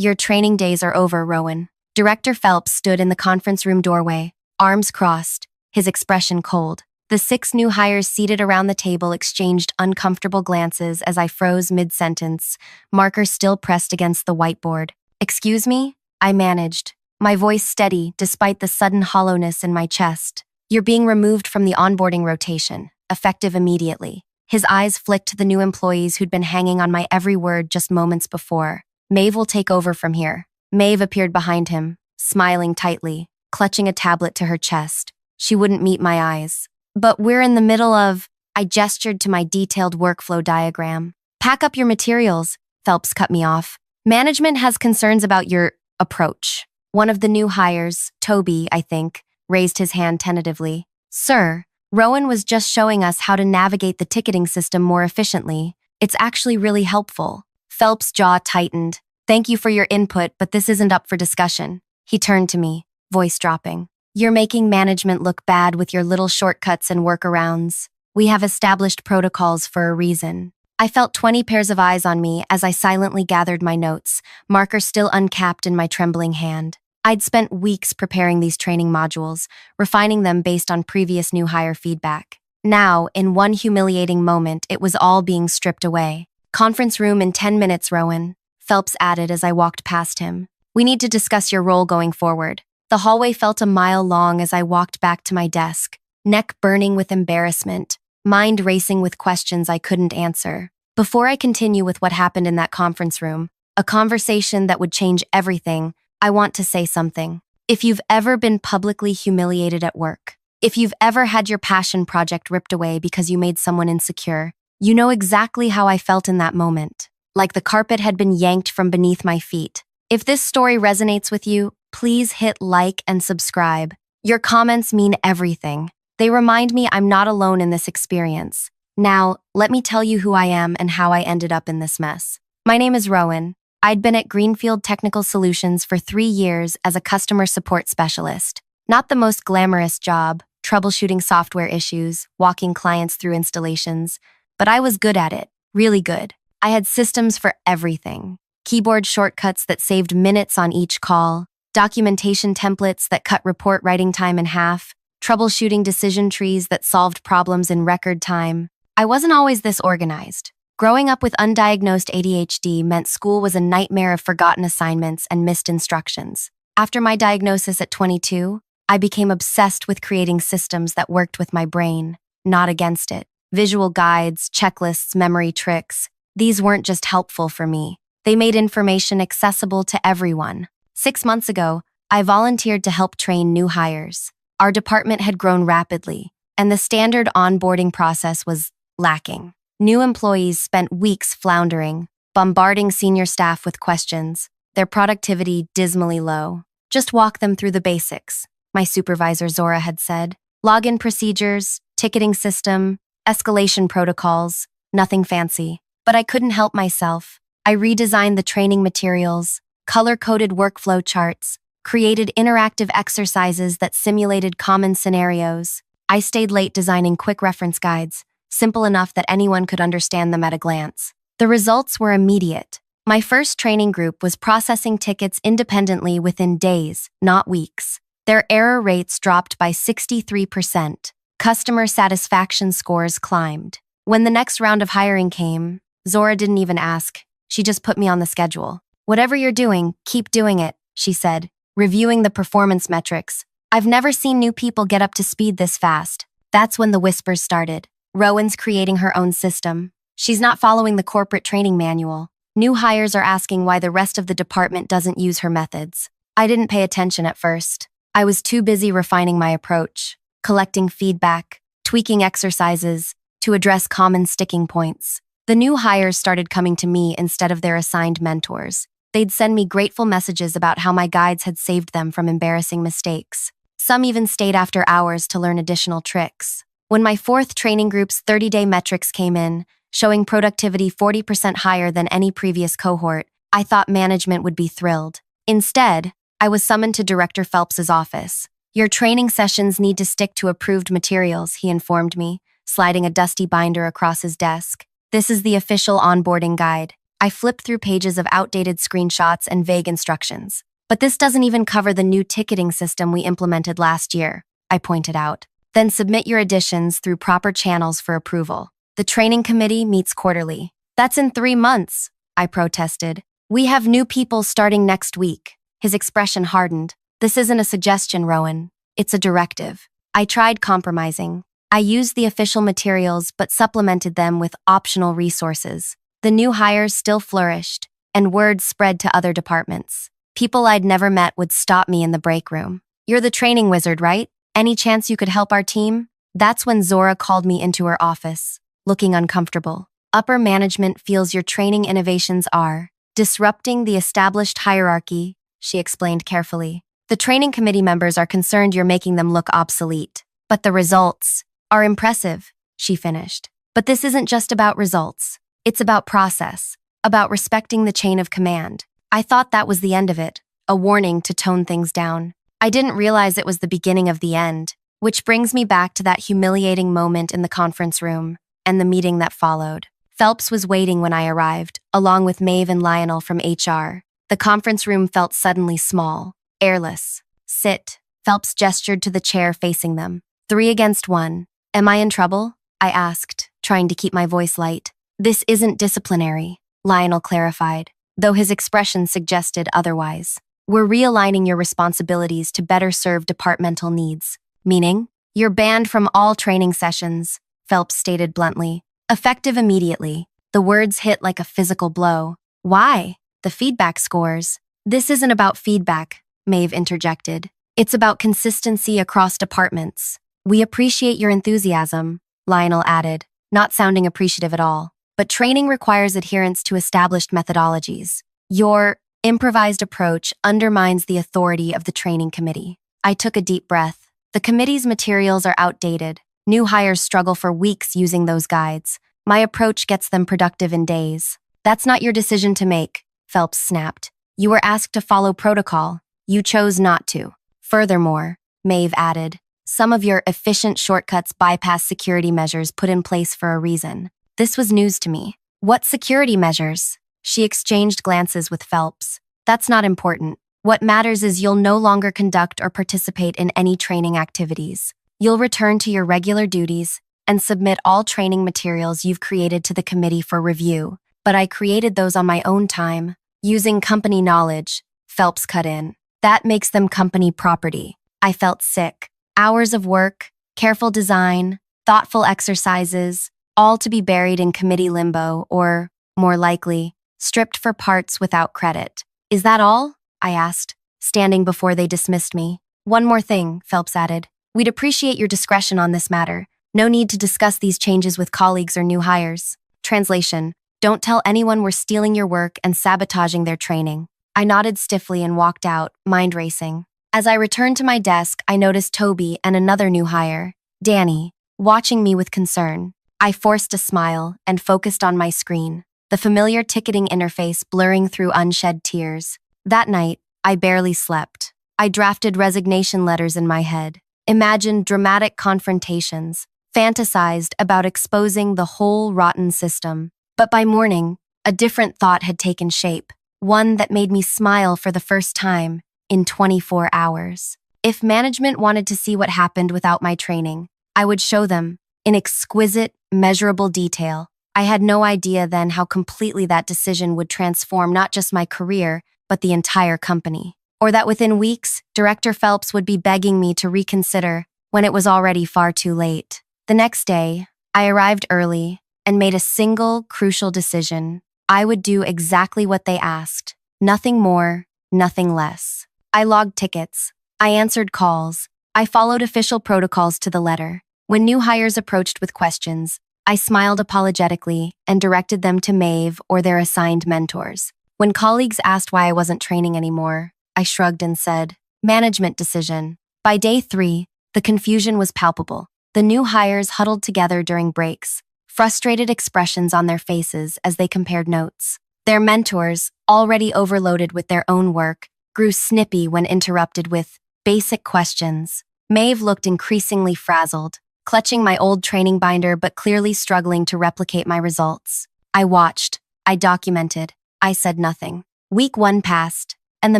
Your training days are over, Rowan. Director Phelps stood in the conference room doorway, arms crossed, his expression cold. The 6 new hires seated around the table exchanged uncomfortable glances as I froze mid-sentence, marker still pressed against the whiteboard. "Excuse me?" I managed, my voice steady despite the sudden hollowness in my chest. "You're being removed from the onboarding rotation, effective immediately." His eyes flicked to the new employees who'd been hanging on my every word just moments before. "Maeve will take over from here." Maeve appeared behind him, smiling tightly, clutching a tablet to her chest. She wouldn't meet my eyes. "But we're in the middle of—" I gestured to my detailed workflow diagram. "Pack up your materials," Phelps cut me off. "Management has concerns about your approach." One of the new hires, Toby, I think, raised his hand tentatively. "Sir, Rowan was just showing us how to navigate the ticketing system more efficiently. It's actually really helpful." Phelps' jaw tightened. "Thank you for your input, but this isn't up for discussion." He turned to me, voice dropping. "You're making management look bad with your little shortcuts and workarounds. We have established protocols for a reason." I felt 20 pairs of eyes on me as I silently gathered my notes, marker still uncapped in my trembling hand. I'd spent weeks preparing these training modules, refining them based on previous new hire feedback. Now, in one humiliating moment, it was all being stripped away. "Conference room in 10 minutes, Rowan," Phelps added as I walked past him. "We need to discuss your role going forward." The hallway felt a mile long as I walked back to my desk, neck burning with embarrassment, mind racing with questions I couldn't answer. Before I continue with what happened in that conference room, a conversation that would change everything, I want to say something. If you've ever been publicly humiliated at work, if you've ever had your passion project ripped away because you made someone insecure, you know exactly how I felt in that moment, like the carpet had been yanked from beneath my feet. If this story resonates with you, please hit like and subscribe. Your comments mean everything. They remind me I'm not alone in this experience. Now, let me tell you who I am and how I ended up in this mess. My name is Rowan. I'd been at Greenfield Technical Solutions for 3 years as a customer support specialist. Not the most glamorous job, troubleshooting software issues, walking clients through installations, but I was good at it, really good. I had systems for everything. Keyboard shortcuts that saved minutes on each call, documentation templates that cut report writing time in half, troubleshooting decision trees that solved problems in record time. I wasn't always this organized. Growing up with undiagnosed ADHD meant school was a nightmare of forgotten assignments and missed instructions. After my diagnosis at 22, I became obsessed with creating systems that worked with my brain, not against it. Visual guides, checklists, memory tricks. These weren't just helpful for me. They made information accessible to everyone. 6 months ago, I volunteered to help train new hires. Our department had grown rapidly, and the standard onboarding process was lacking. New employees spent weeks floundering, bombarding senior staff with questions, their productivity dismally low. "Just walk them through the basics," my supervisor Zora had said. "Login procedures, ticketing system, escalation protocols, nothing fancy." But I couldn't help myself. I redesigned the training materials, color-coded workflow charts, created interactive exercises that simulated common scenarios. I stayed late designing quick reference guides, simple enough that anyone could understand them at a glance. The results were immediate. My first training group was processing tickets independently within days, not weeks. Their error rates dropped by 63%. Customer satisfaction scores climbed. When the next round of hiring came, Zora didn't even ask. She just put me on the schedule. "Whatever you're doing, keep doing it," she said, reviewing the performance metrics. "I've never seen new people get up to speed this fast." That's when the whispers started. "Rowan's creating her own system. She's not following the corporate training manual. New hires are asking why the rest of the department doesn't use her methods." I didn't pay attention at first. I was too busy refining my approach, collecting feedback, tweaking exercises to address common sticking points. The new hires started coming to me instead of their assigned mentors. They'd send me grateful messages about how my guides had saved them from embarrassing mistakes. Some even stayed after hours to learn additional tricks. When my 4th training group's 30-day metrics came in, showing productivity 40% higher than any previous cohort, I thought management would be thrilled. Instead, I was summoned to Director Phelps's office. "Your training sessions need to stick to approved materials," he informed me, sliding a dusty binder across his desk. "This is the official onboarding guide. I flipped through pages of outdated screenshots and vague instructions. But this doesn't even cover the new ticketing system we implemented last year, I pointed out. Then submit your additions through proper channels for approval. The training committee meets quarterly. That's in 3 months, I protested. We have new people starting next week. His expression hardened. This isn't a suggestion, Rowan. It's a directive. I tried compromising. I used the official materials but supplemented them with optional resources. The new hires still flourished, and word spread to other departments. People I'd never met would stop me in the break room. You're the training wizard, right? Any chance you could help our team? That's when Zora called me into her office, looking uncomfortable. Upper management feels your training innovations are disrupting the established hierarchy, she explained carefully. The training committee members are concerned you're making them look obsolete. But the results are impressive, she finished. But this isn't just about results. It's about process, about respecting the chain of command. I thought that was the end of it, a warning to tone things down. I didn't realize it was the beginning of the end, which brings me back to that humiliating moment in the conference room and the meeting that followed. Phelps was waiting when I arrived, along with Maeve and Lionel from HR. The conference room felt suddenly small, airless. Sit. Phelps gestured to the chair facing them. 3 against 1. Am I in trouble? I asked, trying to keep my voice light. This isn't disciplinary, Lionel clarified, though his expression suggested otherwise. We're realigning your responsibilities to better serve departmental needs. Meaning? You're banned from all training sessions, Phelps stated bluntly. Effective immediately. The words hit like a physical blow. Why? The feedback scores. This isn't about feedback, Maeve interjected. It's about consistency across departments. We appreciate your enthusiasm, Lionel added, not sounding appreciative at all. But training requires adherence to established methodologies. Your improvised approach undermines the authority of the training committee. I took a deep breath. The committee's materials are outdated. New hires struggle for weeks using those guides. My approach gets them productive in days. That's not your decision to make, Phelps snapped. You were asked to follow protocol. You chose not to. Furthermore, Maeve added, some of your efficient shortcuts bypass security measures put in place for a reason. This was news to me. What security measures? She exchanged glances with Phelps. That's not important. What matters is you'll no longer conduct or participate in any training activities. You'll return to your regular duties and submit all training materials you've created to the committee for review. But I created those on my own time, using company knowledge, Phelps cut in. That makes them company property. I felt sick. Hours of work, careful design, thoughtful exercises, all to be buried in committee limbo or, more likely, stripped for parts without credit. Is that all? I asked, standing before they dismissed me. One more thing, Phelps added. We'd appreciate your discretion on this matter. No need to discuss these changes with colleagues or new hires. Translation: don't tell anyone we're stealing your work and sabotaging their training. I nodded stiffly and walked out, mind racing. As I returned to my desk, I noticed Toby and another new hire, Danny, watching me with concern. I forced a smile and focused on my screen, the familiar ticketing interface blurring through unshed tears. That night, I barely slept. I drafted resignation letters in my head, imagined dramatic confrontations, fantasized about exposing the whole rotten system. But by morning, a different thought had taken shape, one that made me smile for the first time in 24 hours. If management wanted to see what happened without my training, I would show them, in exquisite, measurable detail. I had no idea then how completely that decision would transform not just my career, but the entire company. Or that within weeks, Director Phelps would be begging me to reconsider when it was already far too late. The next day, I arrived early and made a single, crucial decision. I would do exactly what they asked. Nothing more, nothing less. I logged tickets. I answered calls. I followed official protocols to the letter. When new hires approached with questions, I smiled apologetically and directed them to Maeve or their assigned mentors. When colleagues asked why I wasn't training anymore, I shrugged and said, management decision. By day 3, the confusion was palpable. The new hires huddled together during breaks, frustrated expressions on their faces as they compared notes. Their mentors, already overloaded with their own work, grew snippy when interrupted with basic questions. Maeve looked increasingly frazzled, clutching my old training binder but clearly struggling to replicate my results. I watched. I documented. I said nothing. Week 1 passed, and the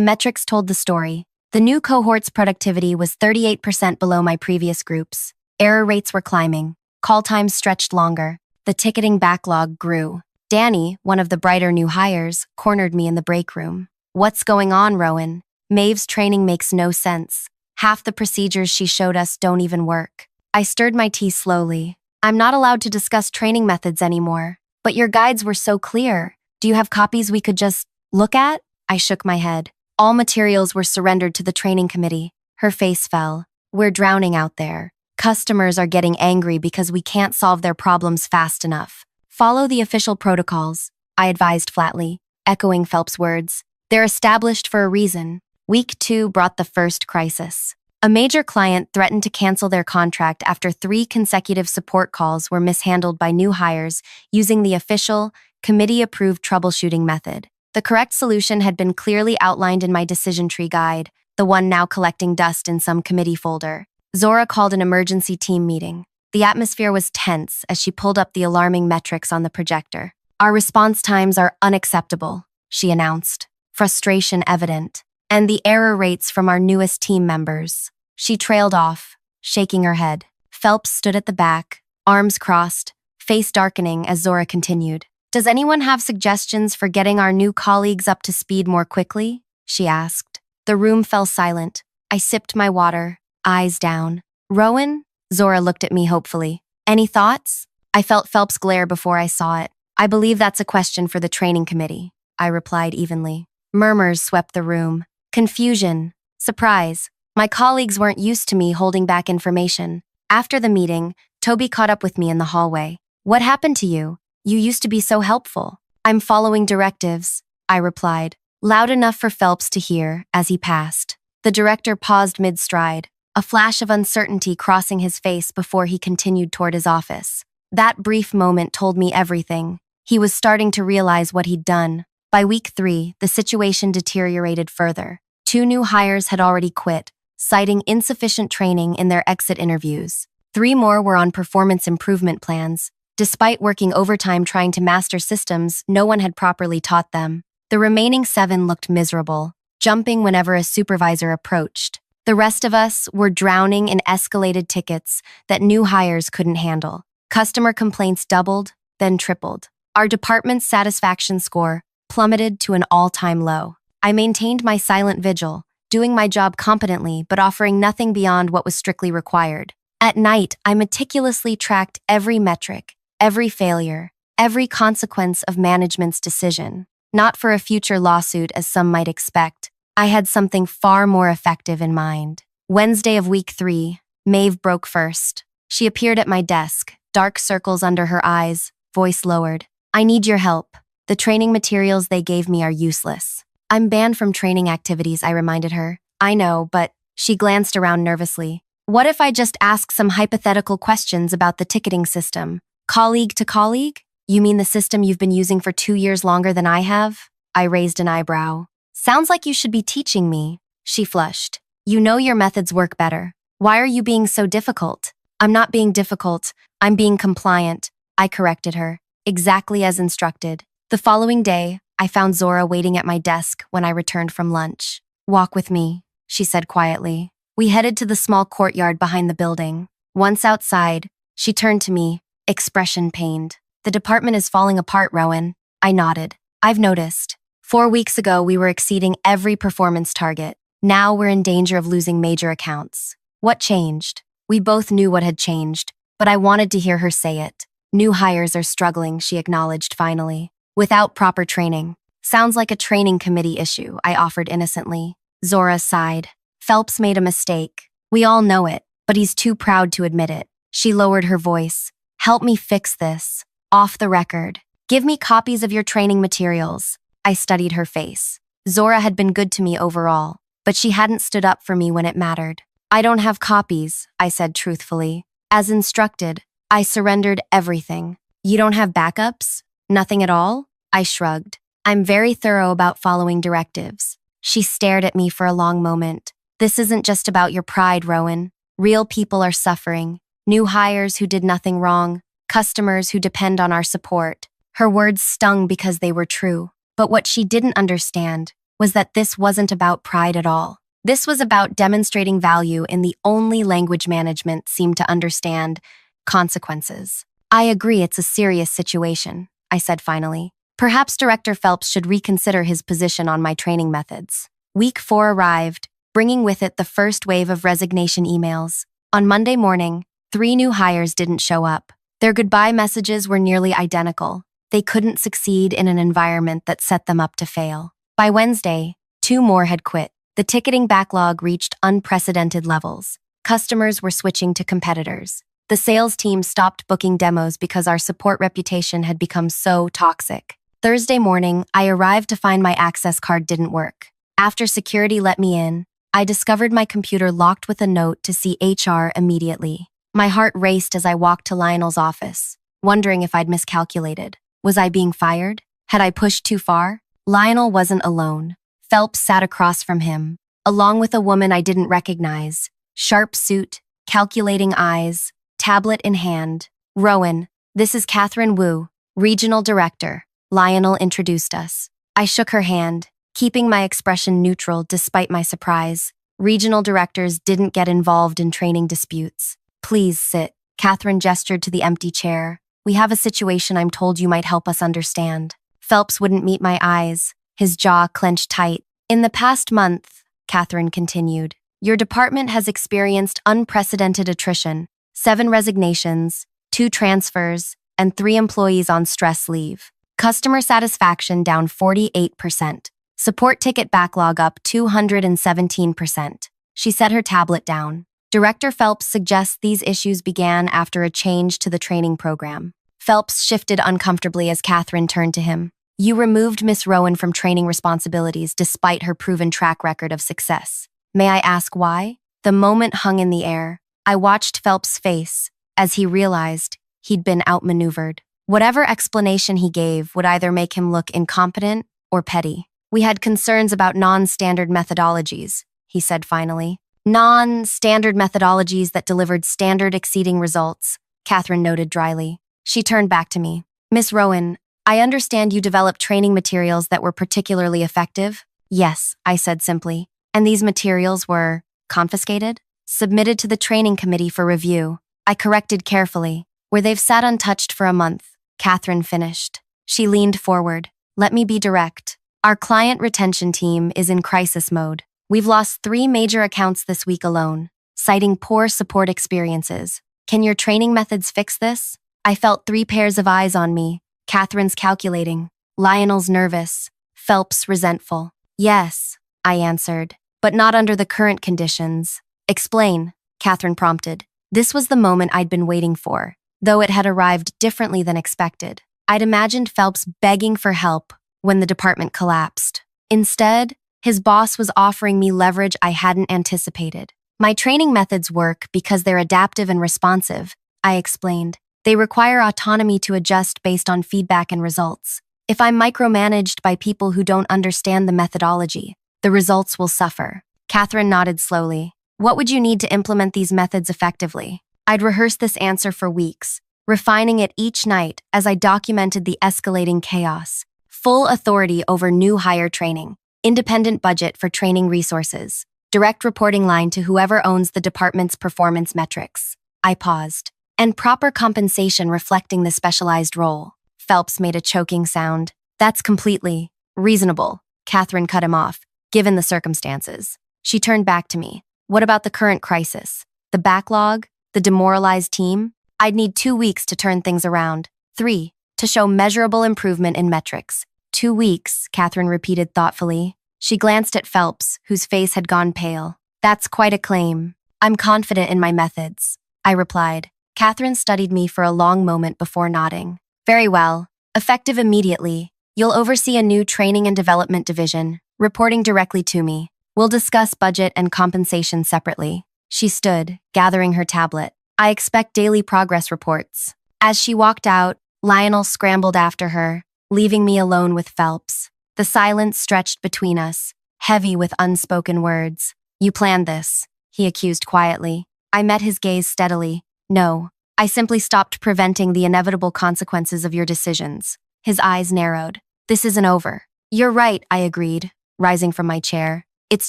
metrics told the story. The new cohort's productivity was 38% below my previous groups. Error rates were climbing. Call times stretched longer. The ticketing backlog grew. Danny, one of the brighter new hires, cornered me in the break room. "What's going on, Rowan? Maeve's training makes no sense. Half the procedures she showed us don't even work." I stirred my tea slowly. "I'm not allowed to discuss training methods anymore. But your guides were so clear. Do you have copies we could just look at?" I shook my head. All materials were surrendered to the training committee. Her face fell. "We're drowning out there. Customers are getting angry because we can't solve their problems fast enough. Follow the official protocols," I advised flatly, echoing Phelps' words. "They're established for a reason." Week 2 brought the first crisis. A major client threatened to cancel their contract after 3 consecutive support calls were mishandled by new hires using the official, committee-approved troubleshooting method. The correct solution had been clearly outlined in my decision tree guide, the one now collecting dust in some committee folder. Zora called an emergency team meeting. The atmosphere was tense as she pulled up the alarming metrics on the projector. "Our response times are unacceptable," she announced, frustration evident. "And the error rates from our newest team members." She trailed off, shaking her head. Phelps stood at the back, arms crossed, face darkening as Zora continued. "Does anyone have suggestions for getting our new colleagues up to speed more quickly?" she asked. The room fell silent. I sipped my water, eyes down. "Rowan?" Zora looked at me hopefully. "Any thoughts?" I felt Phelps' glare before I saw it. "I believe that's a question for the training committee," I replied evenly. Murmurs swept the room. Confusion. Surprise. My colleagues weren't used to me holding back information. After the meeting, Toby caught up with me in the hallway. "What happened to you? You used to be so helpful." "I'm following directives," I replied, loud enough for Phelps to hear as he passed. The director paused mid-stride, a flash of uncertainty crossing his face before he continued toward his office. That brief moment told me everything. He was starting to realize what he'd done. By week 3, the situation deteriorated further. 2 new hires had already quit, citing insufficient training in their exit interviews. 3 more were on performance improvement plans. Despite working overtime trying to master systems no one had properly taught them, the remaining 7 looked miserable, jumping whenever a supervisor approached. The rest of us were drowning in escalated tickets that new hires couldn't handle. Customer complaints doubled, then tripled. Our department's satisfaction score plummeted to an all-time low. I maintained my silent vigil, doing my job competently but offering nothing beyond what was strictly required. At night, I meticulously tracked every metric, every failure, every consequence of management's decision. Not for a future lawsuit as some might expect. I had something far more effective in mind. Wednesday of week 3, Maeve broke first. She appeared at my desk, dark circles under her eyes, voice lowered. "I need your help. The training materials they gave me are useless." "I'm banned from training activities," I reminded her. "I know, but..." She glanced around nervously. "What if I just ask some hypothetical questions about the ticketing system? Colleague to colleague? You mean the system you've been using for 2 years longer than I have?" I raised an eyebrow. "Sounds like you should be teaching me." She flushed. "You know your methods work better. Why are you being so difficult?" "I'm not being difficult. I'm being compliant," I corrected her, exactly as instructed. The following day, I found Zora waiting at my desk when I returned from lunch. "Walk with me," she said quietly. We headed to the small courtyard behind the building. Once outside, she turned to me, expression pained. "The department is falling apart, Rowan." I nodded. "I've noticed. 4 weeks ago, we were exceeding every performance target. Now we're in danger of losing major accounts." "What changed?" We both knew what had changed, but I wanted to hear her say it. "New hires are struggling," she acknowledged finally. "Without proper training." "Sounds like a training committee issue," I offered innocently. Zora sighed. "Phelps made a mistake. We all know it, but he's too proud to admit it." She lowered her voice. "Help me fix this. Off the record. Give me copies of your training materials." I studied her face. Zora had been good to me overall, but she hadn't stood up for me when it mattered. "I don't have copies," I said truthfully. As instructed, I surrendered everything. "You don't have backups? Nothing at all?" I shrugged. "I'm very thorough about following directives." She stared at me for a long moment. "This isn't just about your pride, Rowan. Real people are suffering. New hires who did nothing wrong. Customers who depend on our support." Her words stung because they were true. But what she didn't understand was that this wasn't about pride at all. This was about demonstrating value in the only language management seemed to understand: consequences. I agree it's a serious situation, I said finally. Perhaps Director Phelps should reconsider his position on my training methods. Week 4 arrived, bringing with it the first wave of resignation emails. On Monday morning, 3 new hires didn't show up. Their goodbye messages were nearly identical. They couldn't succeed in an environment that set them up to fail. By Wednesday, 2 more had quit. The ticketing backlog reached unprecedented levels. Customers were switching to competitors. The sales team stopped booking demos because our support reputation had become so toxic. Thursday morning, I arrived to find my access card didn't work. After security let me in, I discovered my computer locked with a note to see HR immediately. My heart raced as I walked to Lionel's office, wondering if I'd miscalculated. Was I being fired? Had I pushed too far? Lionel wasn't alone. Phelps sat across from him, along with a woman I didn't recognize. Sharp suit, calculating eyes, tablet in hand. "Rowan, this is Catherine Wu, Regional Director." Lionel introduced us. I shook her hand, keeping my expression neutral despite my surprise. Regional directors didn't get involved in training disputes. "Please sit." Catherine gestured to the empty chair. "We have a situation I'm told you might help us understand." Phelps wouldn't meet my eyes, his jaw clenched tight. "In the past month," Catherine continued, "your department has experienced unprecedented attrition: 7 resignations, 2 transfers, and 3 employees on stress leave. Customer satisfaction down 48%. Support ticket backlog up 217%. She set her tablet down. Director Phelps suggests these issues began after a change to the training program. Phelps shifted uncomfortably as Catherine turned to him. "You removed Miss Rowan from training responsibilities despite her proven track record of success. May I ask why?" The moment hung in the air. I watched Phelps' face as he realized he'd been outmaneuvered. Whatever explanation he gave would either make him look incompetent or petty. "We had concerns about non-standard methodologies," he said finally. "Non-standard methodologies that delivered standard-exceeding results," Catherine noted dryly. She turned back to me. "Miss Rowan, I understand you developed training materials that were particularly effective?" "Yes," I said simply. "And these materials were confiscated?" "Submitted to the training committee for review." I corrected carefully. "Where they've sat untouched for a month," Catherine finished. She leaned forward. "Let me be direct. Our client retention team is in crisis mode. We've lost 3 major accounts this week alone, citing poor support experiences. Can your training methods fix this?" I felt 3 pairs of eyes on me. Catherine's calculating, Lionel's nervous, Phelps resentful. "Yes," I answered, "but not under the current conditions." "Explain," Catherine prompted. This was the moment I'd been waiting for, though it had arrived differently than expected. I'd imagined Phelps begging for help when the department collapsed. Instead, his boss was offering me leverage I hadn't anticipated. "My training methods work because they're adaptive and responsive," I explained. "They require autonomy to adjust based on feedback and results. If I'm micromanaged by people who don't understand the methodology, the results will suffer." Catherine nodded slowly. "What would you need to implement these methods effectively?" I'd rehearsed this answer for weeks, refining it each night as I documented the escalating chaos. Full authority over new hire training, independent budget for training resources, direct reporting line to whoever owns the department's performance metrics. I paused. "And proper compensation reflecting the specialized role." Phelps made a choking sound. "That's completely reasonable," Catherine cut him off, "given the circumstances." She turned back to me. "What about the current crisis? The backlog? The demoralized team? I'd need 2 weeks to turn things around. 3, to show measurable improvement in metrics." 2 weeks, Catherine repeated thoughtfully. She glanced at Phelps, whose face had gone pale. "That's quite a claim. I'm confident in my methods," I replied. Catherine studied me for a long moment before nodding. "Very well. Effective immediately. You'll oversee a new training and development division, reporting directly to me. We'll discuss budget and compensation separately." She stood, gathering her tablet. "I expect daily progress reports." As she walked out, Lionel scrambled after her, leaving me alone with Phelps. The silence stretched between us, heavy with unspoken words. "You planned this," he accused quietly. I met his gaze steadily. "No, I simply stopped preventing the inevitable consequences of your decisions." His eyes narrowed. "This isn't over. You're right, I agreed, rising from my chair. It's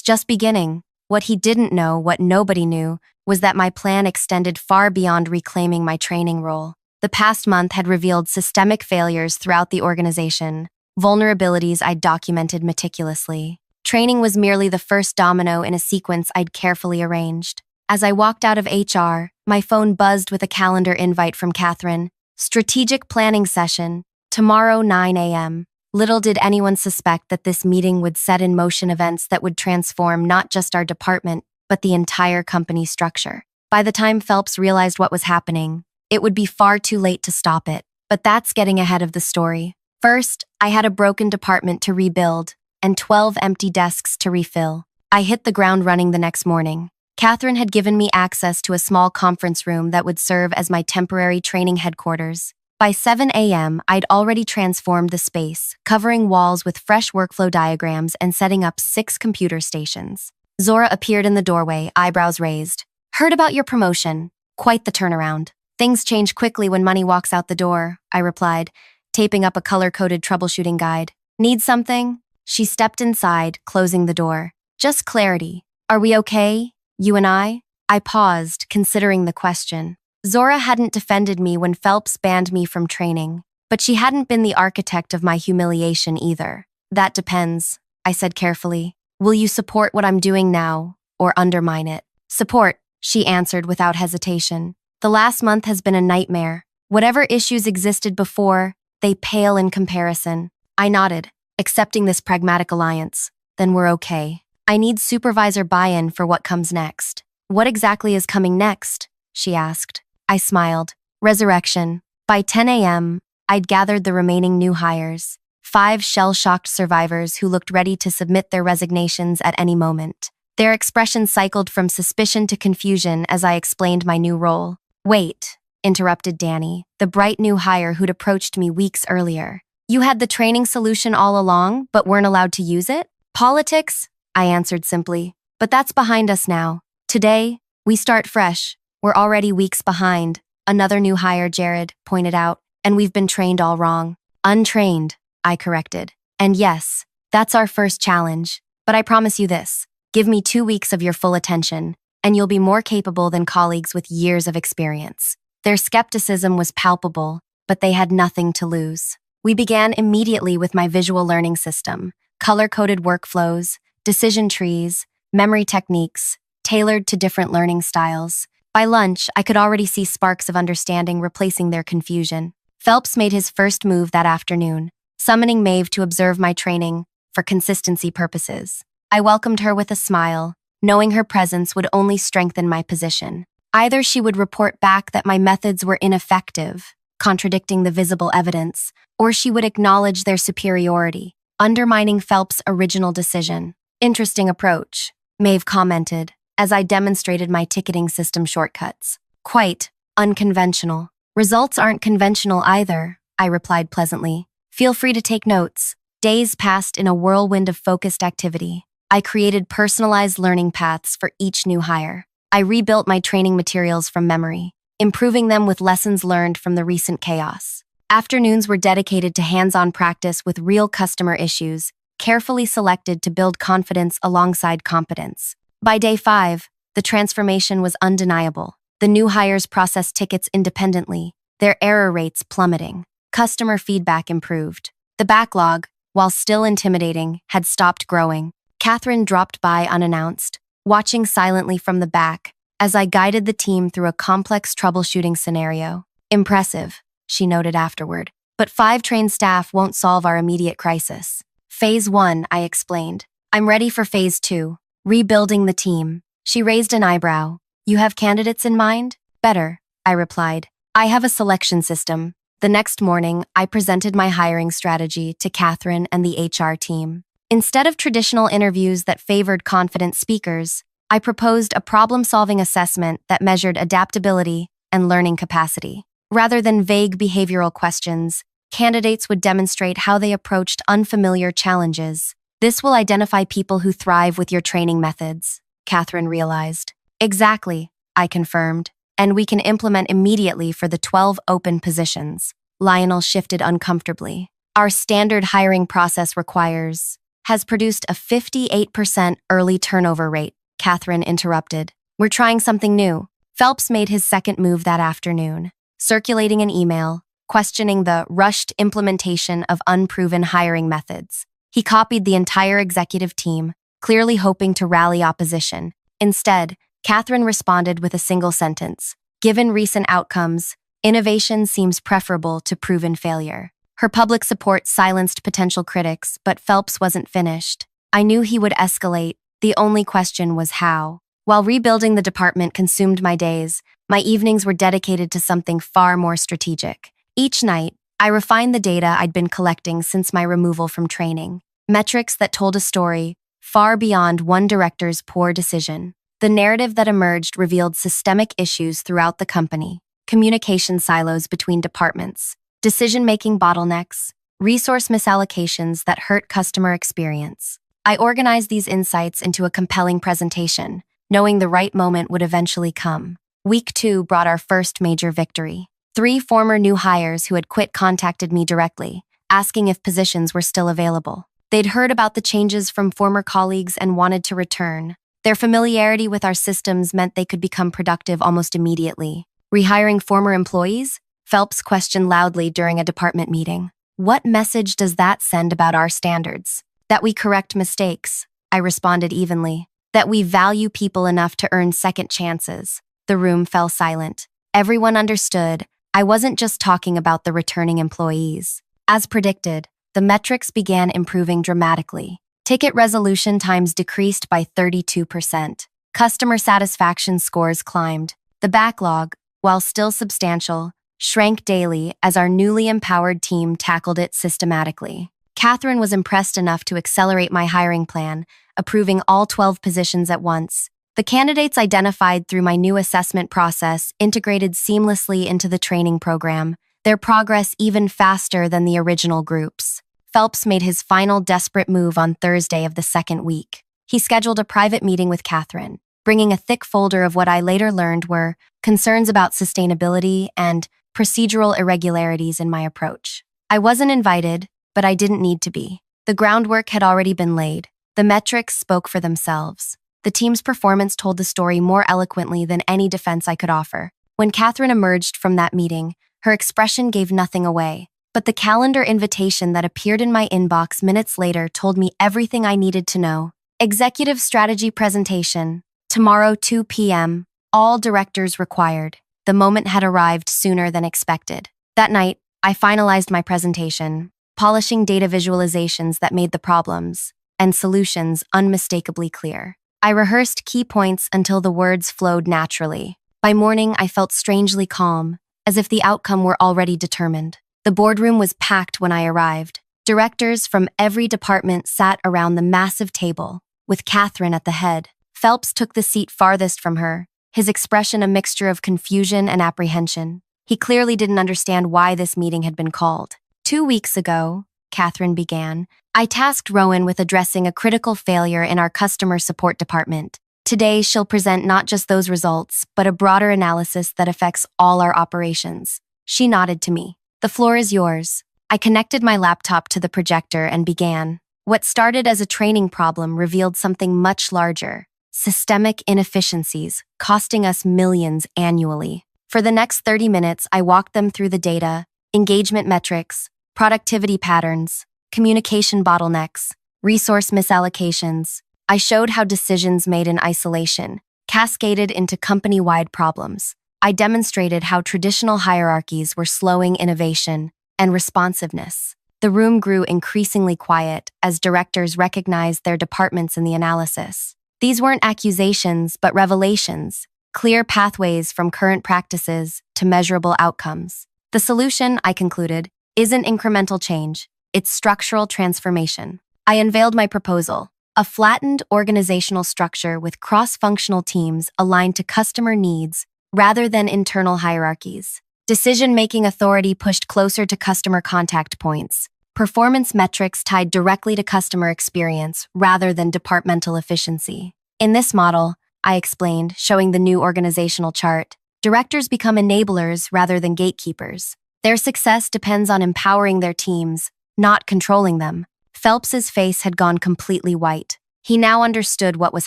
just beginning. What he didn't know, what nobody knew, was that my plan extended far beyond reclaiming my training role. The past month had revealed systemic failures throughout the organization, vulnerabilities I'd documented meticulously. Training was merely the first domino in a sequence I'd carefully arranged. As I walked out of HR, my phone buzzed with a calendar invite from Catherine. Strategic planning session, tomorrow 9 a.m. Little did anyone suspect that this meeting would set in motion events that would transform not just our department, but the entire company structure. By the time Phelps realized what was happening, it would be far too late to stop it. But that's getting ahead of the story. First, I had a broken department to rebuild and 12 empty desks to refill. I hit the ground running the next morning. Catherine had given me access to a small conference room that would serve as my temporary training headquarters. By 7 a.m., I'd already transformed the space, covering walls with fresh workflow diagrams and setting up 6 computer stations. Zora appeared in the doorway, eyebrows raised. Heard about your promotion. Quite the turnaround. Things change quickly when money walks out the door, I replied, taping up a color-coded troubleshooting guide. Need something? She stepped inside, closing the door. Just clarity. Are we okay? You and I? I paused, considering the question. Zora hadn't defended me when Phelps banned me from training, but she hadn't been the architect of my humiliation either. That depends, I said carefully. Will you support what I'm doing now, or undermine it? Support, she answered without hesitation. The last month has been a nightmare. Whatever issues existed before, they pale in comparison. I nodded, accepting this pragmatic alliance. Then we're okay. I need supervisor buy-in for what comes next. What exactly is coming next? She asked. I smiled. Resurrection. By 10 a.m., I'd gathered the remaining new hires, 5 shell-shocked survivors who looked ready to submit their resignations at any moment. Their expressions cycled from suspicion to confusion as I explained my new role. Wait, interrupted Danny, the bright new hire who'd approached me weeks earlier. You had the training solution all along, but weren't allowed to use it? Politics? I answered simply. But that's behind us now. Today, we start fresh. We're already weeks behind. Another new hire, Jared, pointed out, and we've been trained all wrong. Untrained, I corrected. And yes, that's our first challenge. But I promise you this. Give me 2 weeks of your full attention, and you'll be more capable than colleagues with years of experience. Their skepticism was palpable, but they had nothing to lose. We began immediately with my visual learning system, color-coded workflows, decision trees, memory techniques, tailored to different learning styles. By lunch, I could already see sparks of understanding replacing their confusion. Phelps made his first move that afternoon, summoning Maeve to observe my training for consistency purposes. I welcomed her with a smile, knowing her presence would only strengthen my position. Either she would report back that my methods were ineffective, contradicting the visible evidence, or she would acknowledge their superiority, undermining Phelps' original decision. Interesting approach, Maeve commented, as I demonstrated my ticketing system shortcuts. Quite unconventional. Results aren't conventional either, I replied pleasantly. Feel free to take notes. Days passed in a whirlwind of focused activity. I created personalized learning paths for each new hire. I rebuilt my training materials from memory, improving them with lessons learned from the recent chaos. Afternoons were dedicated to hands-on practice with real customer issues, carefully selected to build confidence alongside competence. By day 5, the transformation was undeniable. The new hires processed tickets independently, their error rates plummeting. Customer feedback improved. The backlog, while still intimidating, had stopped growing. Catherine dropped by unannounced, watching silently from the back as I guided the team through a complex troubleshooting scenario. Impressive, she noted afterward. But 5 trained staff won't solve our immediate crisis. Phase 1, I explained. I'm ready for Phase 2, rebuilding the team. She raised an eyebrow. You have candidates in mind? Better, I replied. I have a selection system. The next morning, I presented my hiring strategy to Catherine and the HR team. Instead of traditional interviews that favored confident speakers, I proposed a problem-solving assessment that measured adaptability and learning capacity. Rather than vague behavioral questions, candidates would demonstrate how they approached unfamiliar challenges. This will identify people who thrive with your training methods, Catherine realized. Exactly, I confirmed, and we can implement immediately for the 12 open positions. Lionel shifted uncomfortably. our standard hiring process requires, has produced a 58% early turnover rate, Catherine interrupted. We're trying something new. Phelps made his second move that afternoon, circulating an email, questioning the rushed implementation of unproven hiring methods. He copied the entire executive team, clearly hoping to rally opposition. Instead, Catherine responded with a single sentence. Given recent outcomes, innovation seems preferable to proven failure. Her public support silenced potential critics, but Phelps wasn't finished. I knew he would escalate. The only question was how. While rebuilding the department consumed my days, my evenings were dedicated to something far more strategic. Each night, I refined the data I'd been collecting since my removal from training. Metrics that told a story far beyond one director's poor decision. The narrative that emerged revealed systemic issues throughout the company, communication silos between departments, decision-making bottlenecks, resource misallocations that hurt customer experience. I organized these insights into a compelling presentation, knowing the right moment would eventually come. Week 2 brought our first major victory. 3 former new hires who had quit contacted me directly, asking if positions were still available. They'd heard about the changes from former colleagues and wanted to return. Their familiarity with our systems meant they could become productive almost immediately. Rehiring former employees? Phelps questioned loudly during a department meeting. What message does that send about our standards? That we correct mistakes, I responded evenly. That we value people enough to earn second chances. The room fell silent. Everyone understood. I wasn't just talking about the returning employees. As predicted, the metrics began improving dramatically. Ticket resolution times decreased by 32%. Customer satisfaction scores climbed. The backlog, while still substantial, shrank daily as our newly empowered team tackled it systematically. Catherine was impressed enough to accelerate my hiring plan, approving all 12 positions at once. The candidates identified through my new assessment process integrated seamlessly into the training program, their progress even faster than the original groups. Phelps made his final desperate move on Thursday of the second week. He scheduled a private meeting with Catherine, bringing a thick folder of what I later learned were concerns about sustainability and procedural irregularities in my approach. I wasn't invited, but I didn't need to be. The groundwork had already been laid. The metrics spoke for themselves. The team's performance told the story more eloquently than any defense I could offer. When Catherine emerged from that meeting, her expression gave nothing away. But the calendar invitation that appeared in my inbox minutes later told me everything I needed to know. Executive strategy presentation. Tomorrow, 2 p.m. All directors required. The moment had arrived sooner than expected. That night, I finalized my presentation, polishing data visualizations that made the problems and solutions unmistakably clear. I rehearsed key points until the words flowed naturally. By morning, I felt strangely calm, as if the outcome were already determined. The boardroom was packed when I arrived. Directors from every department sat around the massive table, with Catherine at the head. Phelps took the seat farthest from her, his expression a mixture of confusion and apprehension. He clearly didn't understand why this meeting had been called. 2 weeks ago, Catherine began, I tasked Rowan with addressing a critical failure in our customer support department. Today, she'll present not just those results, but a broader analysis that affects all our operations. She nodded to me. The floor is yours. I connected my laptop to the projector and began. What started as a training problem revealed something much larger. Systemic inefficiencies, costing us millions annually. For the next 30 minutes, I walked them through the data, engagement metrics, productivity patterns, communication bottlenecks, resource misallocations. I showed how decisions made in isolation cascaded into company-wide problems. I demonstrated how traditional hierarchies were slowing innovation and responsiveness. The room grew increasingly quiet as directors recognized their departments in the analysis. These weren't accusations, but revelations, clear pathways from current practices to measurable outcomes. The solution, I concluded, isn't incremental change, it's structural transformation. I unveiled my proposal, a flattened organizational structure with cross-functional teams aligned to customer needs rather than internal hierarchies. Decision-making authority pushed closer to customer contact points. Performance metrics tied directly to customer experience rather than departmental efficiency. In this model, I explained, showing the new organizational chart, directors become enablers rather than gatekeepers. Their success depends on empowering their teams, not controlling them. Phelps's face had gone completely white. He now understood what was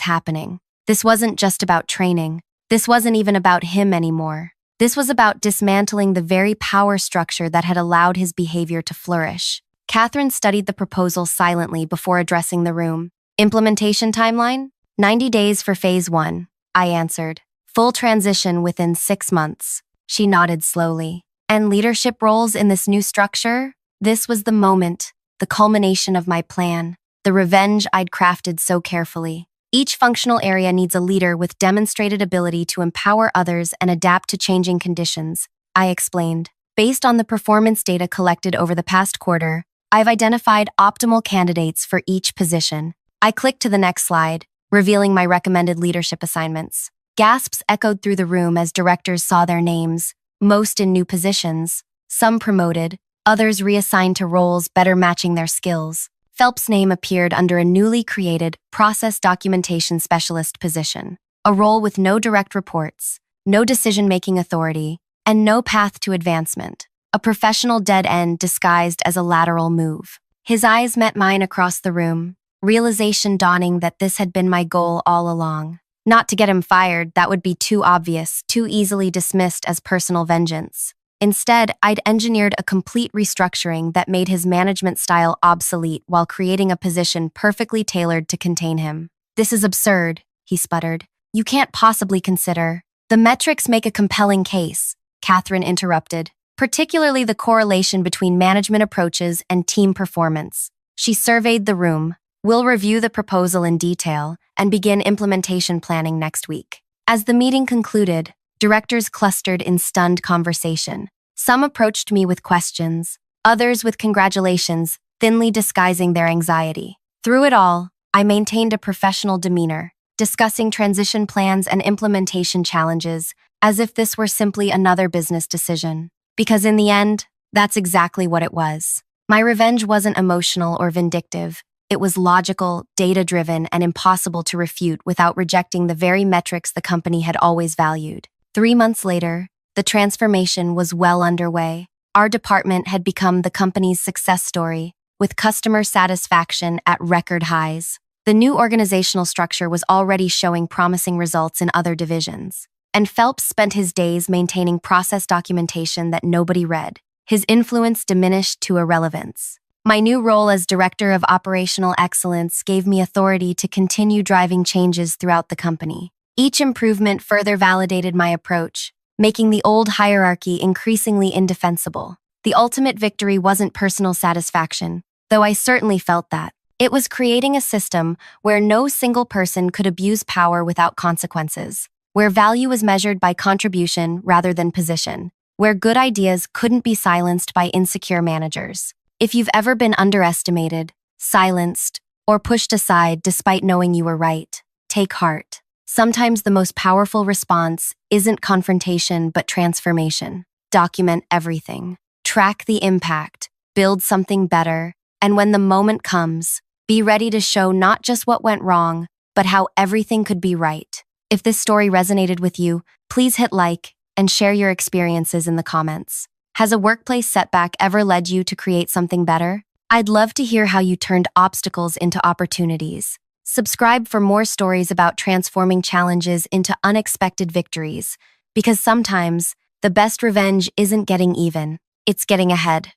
happening. This wasn't just about training. This wasn't even about him anymore. This was about dismantling the very power structure that had allowed his behavior to flourish. Catherine studied the proposal silently before addressing the room. Implementation timeline? 90 days for phase 1, I answered. Full transition within 6 months. She nodded slowly. And leadership roles in this new structure? This was the moment, the culmination of my plan, the revenge I'd crafted so carefully. Each functional area needs a leader with demonstrated ability to empower others and adapt to changing conditions, I explained. Based on the performance data collected over the past quarter, I've identified optimal candidates for each position. I clicked to the next slide, revealing my recommended leadership assignments. Gasps echoed through the room as directors saw their names, most in new positions, some promoted, others reassigned to roles better matching their skills. Phelps' name appeared under a newly created process documentation specialist position, a role with no direct reports, no decision-making authority, and no path to advancement, a professional dead end disguised as a lateral move. His eyes met mine across the room, realization dawning that this had been my goal all along. Not to get him fired, that would be too obvious, too easily dismissed as personal vengeance. Instead, I'd engineered a complete restructuring that made his management style obsolete while creating a position perfectly tailored to contain him. This is absurd, he sputtered. You can't possibly consider. The metrics make a compelling case, Catherine interrupted, particularly the correlation between management approaches and team performance. She surveyed the room. We'll review the proposal in detail and begin implementation planning next week. As the meeting concluded, directors clustered in stunned conversation. Some approached me with questions, others with congratulations, thinly disguising their anxiety. Through it all, I maintained a professional demeanor, discussing transition plans and implementation challenges as if this were simply another business decision. Because in the end, that's exactly what it was. My revenge wasn't emotional or vindictive. It was logical, data-driven, and impossible to refute without rejecting the very metrics the company had always valued. 3 months later, the transformation was well underway. Our department had become the company's success story, with customer satisfaction at record highs. The new organizational structure was already showing promising results in other divisions. And Phelps spent his days maintaining process documentation that nobody read. His influence diminished to irrelevance. My new role as Director of Operational Excellence gave me authority to continue driving changes throughout the company. Each improvement further validated my approach, making the old hierarchy increasingly indefensible. The ultimate victory wasn't personal satisfaction, though I certainly felt that. It was creating a system where no single person could abuse power without consequences, where value was measured by contribution rather than position, where good ideas couldn't be silenced by insecure managers. If you've ever been underestimated, silenced, or pushed aside despite knowing you were right, take heart. Sometimes the most powerful response isn't confrontation but transformation. Document everything. Track the impact. Build something better. And when the moment comes, be ready to show not just what went wrong, but how everything could be right. If this story resonated with you, please hit like and share your experiences in the comments. Has a workplace setback ever led you to create something better? I'd love to hear how you turned obstacles into opportunities. Subscribe for more stories about transforming challenges into unexpected victories, because sometimes the best revenge isn't getting even, it's getting ahead.